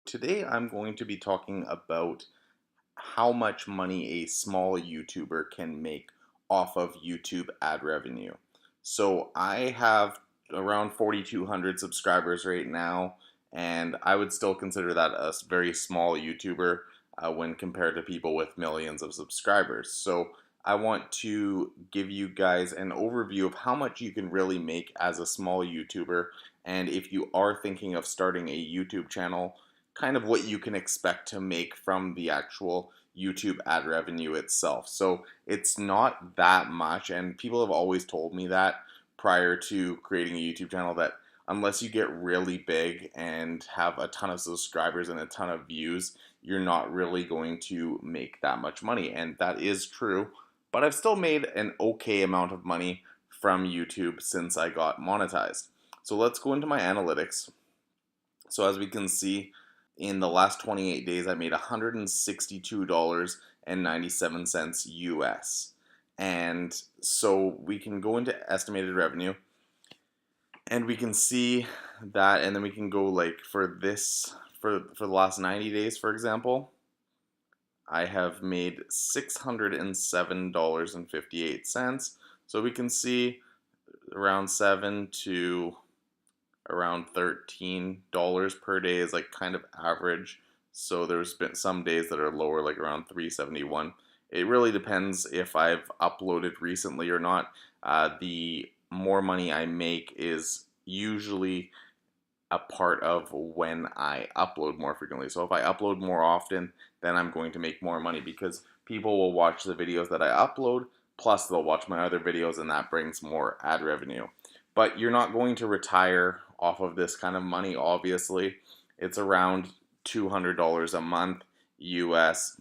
today I'm going to be talking about how much money a small YouTuber can make off of YouTube ad revenue. So I have around 4,200 subscribers right now, and I would still consider that a very small YouTuber when compared to people with millions of subscribers. So I want to give you guys an overview of how much you can really make as a small YouTuber, and if you are thinking of starting a YouTube channel, kind of what you can expect to make from the actual YouTube ad revenue itself. So it's not that much, and people have always told me that prior to creating a YouTube channel, that unless you get really big and have a ton of subscribers and a ton of views, you're not really going to make that much money. And that is true, but I've still made an okay amount of money from YouTube since I got monetized. So let's go into my analytics. So as we can see, in the last 28 days, I made $162.97 US. And so we can go into estimated revenue, and we can see that, and then we can go like for the last 90 days, for example, I have made $607.58. So we can see around 7 to around $13 per day is like kind of average. So there's been some days that are lower, like around 371. It really depends if I've uploaded recently or not. The more money I make is usually a part of when I upload more frequently. So if I upload more often, then I'm going to make more money because people will watch the videos that I upload, plus they'll watch my other videos, and that brings more ad revenue. But you're not going to retire off of this kind of money, obviously. It's around $200 a month US.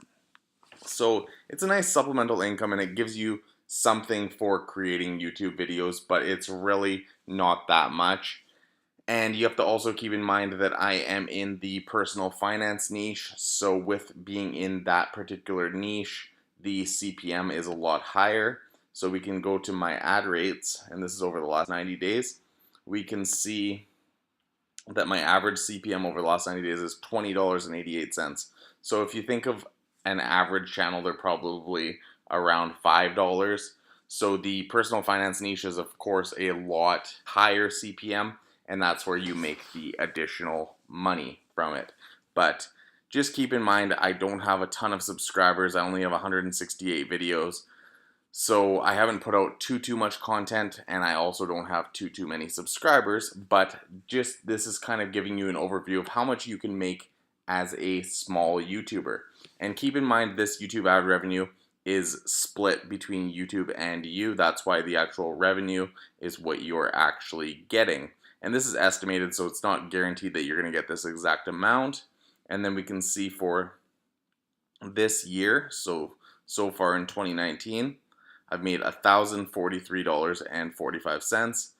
So it's a nice supplemental income, and it gives you something for creating YouTube videos, but it's really not that much. And you have to also keep in mind that I am in the personal finance niche, so with being in that particular niche, the CPM is a lot higher. So we can go to my ad rates, and this is over the last 90 days. We can see that my average CPM over the last 90 days is $20.88. So if you think of an average channel, they're probably around $5. So the personal finance niche is, of course, a lot higher CPM, and that's where you make the additional money from it. But just keep in mind, I don't have a ton of subscribers. I only have 168 videos. So I haven't put out too much content, and I also don't have too many subscribers, but just this is kind of giving you an overview of how much you can make as a small YouTuber. And keep in mind, this YouTube ad revenue is split between YouTube and you. That's why the actual revenue is what you're actually getting. And this is estimated, so it's not guaranteed that you're going to get this exact amount. And then we can see for this year, so far in 2019, I've made $1,043.45,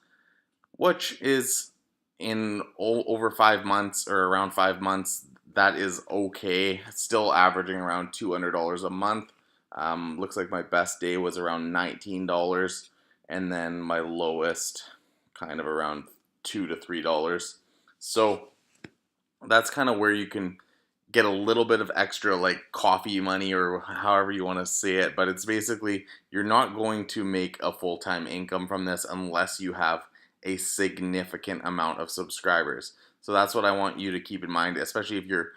which is in over 5 months, or around 5 months, that is okay. Still averaging around $200 a month. Looks like my best day was around $19, and then my lowest kind of around $2 to $3. So that's kind of where you can get a little bit of extra, like coffee money, or however you want to say it. But it's basically, you're not going to make a full-time income from this unless you have a significant amount of subscribers. So that's what I want you to keep in mind, especially if you're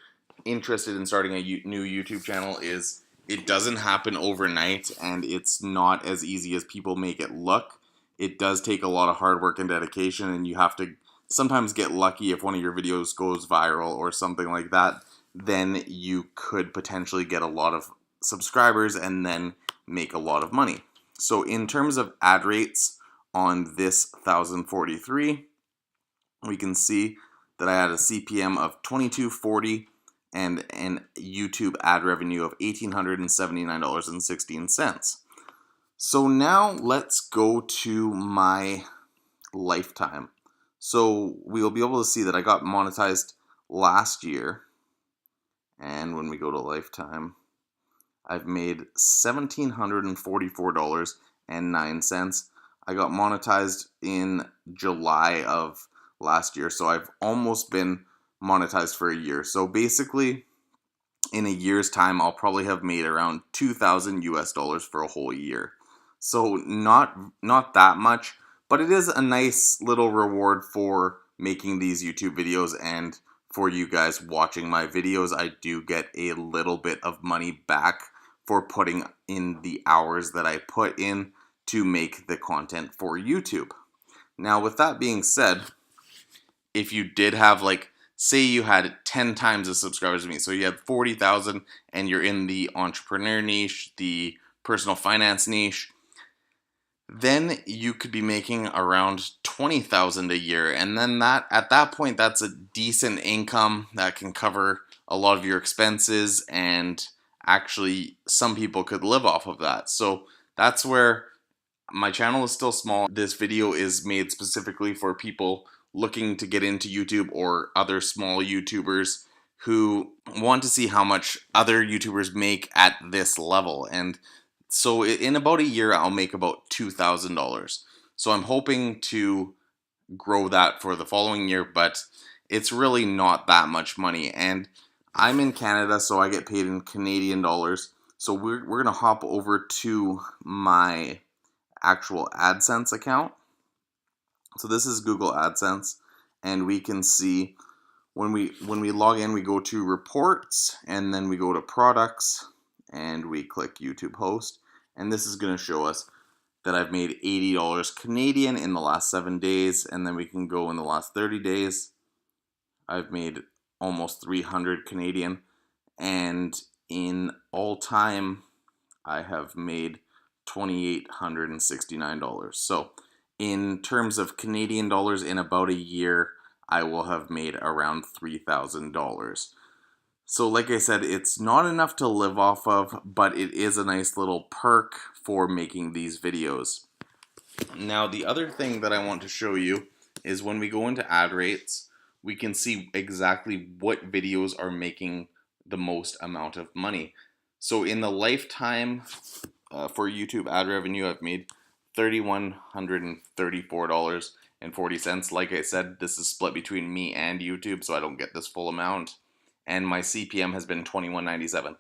interested in starting a new YouTube channel, is it doesn't happen overnight, and it's not as easy as people make it look. It does take a lot of hard work and dedication, and you have to sometimes get lucky. If one of your videos goes viral or something like that, then you could potentially get a lot of subscribers and then make a lot of money. So in terms of ad rates on this 1,043, we can see that I had a CPM of $22.40 and an YouTube ad revenue of $1,879.16. So now let's go to my lifetime. So we'll be able to see that I got monetized last year, and when we go to lifetime, I've made $1,744.09. I got monetized in July of last year, so I've almost been monetized for a year. So basically, in a year's time, I'll probably have made around 2,000 US dollars for a whole year. So not that much, but it is a nice little reward for making these YouTube videos, and for you guys watching my videos, I do get a little bit of money back for putting in the hours that I put in to make the content for YouTube. Now, with that being said, if you did have, like, say you had 10 times the subscribers as me, so you had 40,000 and you're in the entrepreneur niche, the personal finance niche, then you could be making around 20,000 a year, and then that at that point, that's a decent income that can cover a lot of your expenses, and actually some people could live off of that. So that's where my channel is still small. This video is made specifically for people looking to get into YouTube, or other small YouTubers who want to see how much other YouTubers make at this level. And so in about a year, I'll make about $2,000. So I'm hoping to grow that for the following year, but it's really not that much money. And I'm in Canada, so I get paid in Canadian dollars. So we're gonna hop over to my actual AdSense account. So this is Google Adsense, and we can see when we log in, we go to reports, and then we go to products, and we click YouTube host, and this is going to show us that I've made $80 Canadian in the last 7 days, and then we can go in the last 30 days. I've made almost 300 Canadian, and in all time, I have made $2,869. So in terms of Canadian dollars, in about a year, I will have made around $3,000. So like I said, it's not enough to live off of, but it is a nice little perk for making these videos. Now, the other thing that I want to show you is when we go into ad rates, we can see exactly what videos are making the most amount of money. So in the lifetime for YouTube ad revenue, I've made $3,134.40. Like I said, this is split between me and YouTube, so I don't get this full amount. And my CPM has been $21.97.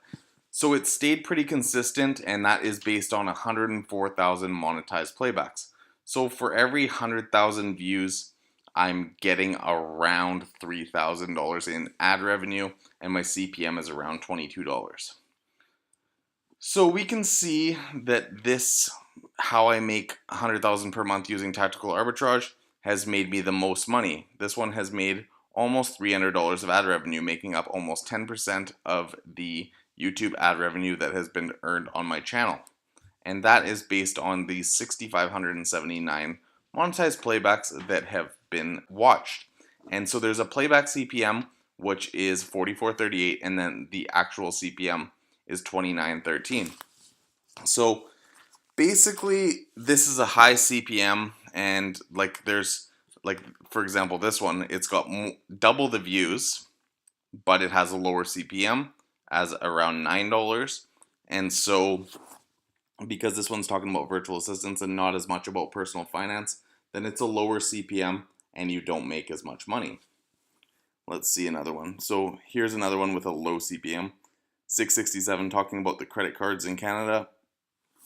So it stayed pretty consistent, and that is based on 104,000 monetized playbacks. So for every 100,000 views, I'm getting around $3,000 in ad revenue, and my CPM is around $22. So we can see that this, how I make 100,000 per month using tactical arbitrage, has made me the most money. This one has made almost $300 of ad revenue, making up almost 10% of the YouTube ad revenue that has been earned on my channel. And that is based on the 6,579 monetized playbacks that have been watched. And so there's a playback CPM, which is $44.38, and then the actual CPM is $29.13. So basically, this is a high CPM, and like there's, like, for example, this one, it's got double the views, but it has a lower CPM as around $9. And so because this one's talking about virtual assistants and not as much about personal finance, then it's a lower CPM and you don't make as much money. Let's see another one. So here's another one with a low CPM, 667, talking about the credit cards in Canada.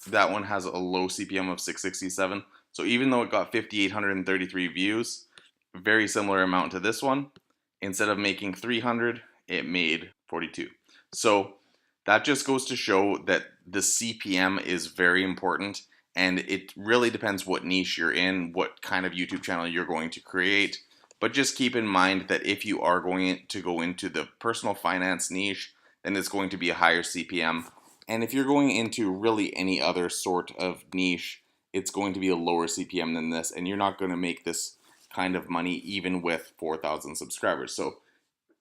That one has a low CPM of 667. So even though it got 5,833 views, very similar amount to this one, instead of making 300, it made 42. So that just goes to show that the CPM is very important, and it really depends what niche you're in, what kind of YouTube channel you're going to create. But just keep in mind that if you are going to go into the personal finance niche, then it's going to be a higher CPM. And if you're going into really any other sort of niche, it's going to be a lower CPM than this, and you're not going to make this kind of money even with 4,000 subscribers. So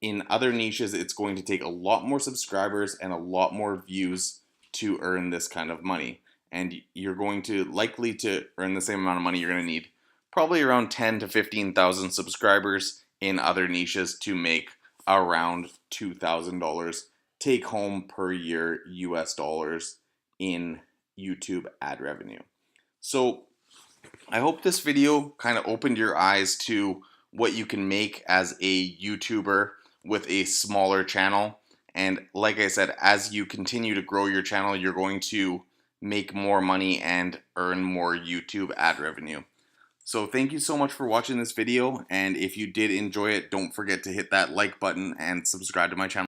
in other niches, it's going to take a lot more subscribers and a lot more views to earn this kind of money. And you're going to likely to earn the same amount of money. You're going to need probably around 10 to 15,000 subscribers in other niches to make around $2,000 take home per year US dollars in YouTube ad revenue. So I hope this video kind of opened your eyes to what you can make as a YouTuber. with a smaller channel. And like I said, as you continue to grow your channel, you're going to make more money and earn more YouTube ad revenue. So thank you so much for watching this video, and if you did enjoy it, don't forget to hit that like button and subscribe to my channel.